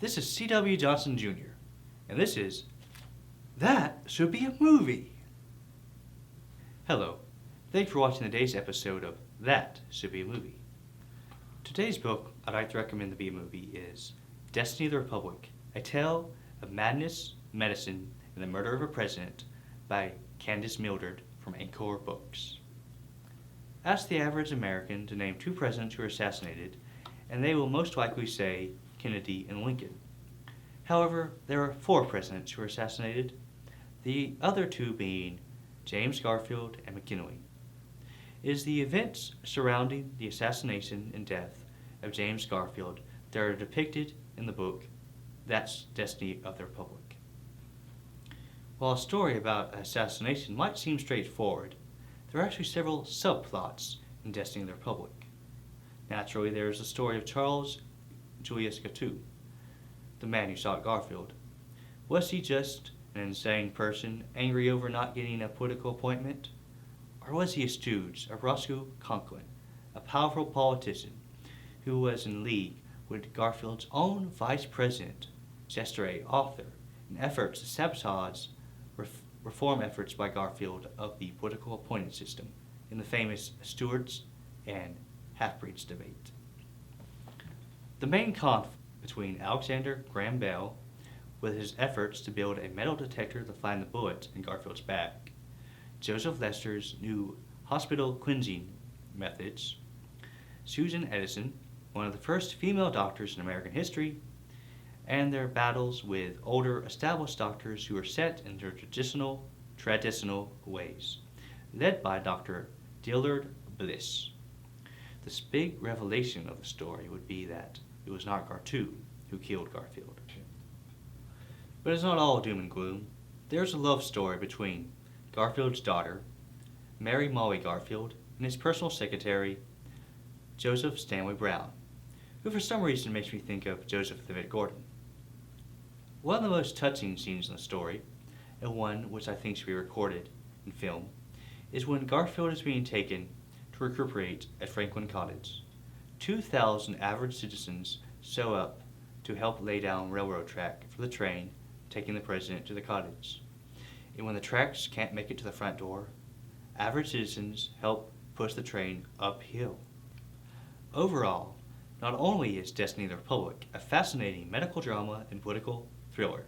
This is C.W. Johnson Jr., and this is That Should Be a Movie. Hello, thanks for watching today's episode of That Should Be a Movie. Today's book I'd like to recommend to be a movie is Destiny of the Republic, a tale of madness, medicine, and the murder of a president by Candice Millard from Anchor Books. Ask the average American to name two presidents who were assassinated, and they will most likely say Kennedy and Lincoln. However, there are four presidents who were assassinated, the other two being James Garfield and McKinley. It is the events surrounding the assassination and death of James Garfield that are depicted in the book That's Destiny of the Republic. While a story about an assassination might seem straightforward, there are actually several subplots in Destiny of the Republic. Naturally, there is the story of Charles Julius Gattu, the man who shot Garfield. Was he just an insane person angry over not getting a political appointment? Or was he a stooge of Roscoe Conklin, a powerful politician who was in league with Garfield's own vice president, Chester A. Arthur, in efforts to sabotage reform efforts by Garfield of the political appointed system in the famous Stewards and Half-Breeds debate. The main conflict between Alexander Graham Bell with his efforts to build a metal detector to find the bullet in Garfield's back, Joseph Lester's new hospital cleansing methods, Susan Edison, one of the first female doctors in American history, and their battles with older established doctors who were set in their traditional ways, led by Dr. Dillard Bliss. This big revelation of the story would be that it was not Gartu who killed Garfield. But it's not all doom and gloom. There's a love story between Garfield's daughter, Mary Molly Garfield, and his personal secretary, Joseph Stanley Brown, who for some reason makes me think of Joseph Levitt Gordon. One of the most touching scenes in the story, and one which I think should be recorded in film, is when Garfield is being taken to recuperate at Franklin Cottage. 2,000 average citizens show up to help lay down railroad track for the train taking the president to the cottage. And when the tracks can't make it to the front door, average citizens help push the train uphill. Overall, not only is Destiny of the Republic a fascinating medical drama and political thriller,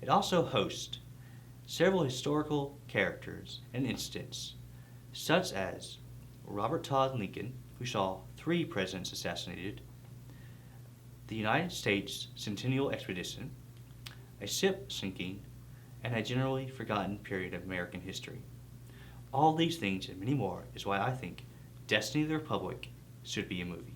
it also hosts several historical characters and incidents, such as Robert Todd Lincoln, who saw 3 presidents assassinated, the United States Centennial Expedition, a ship sinking, and a generally forgotten period of American history. All these things and many more is why I think Destiny of the Republic should be a movie.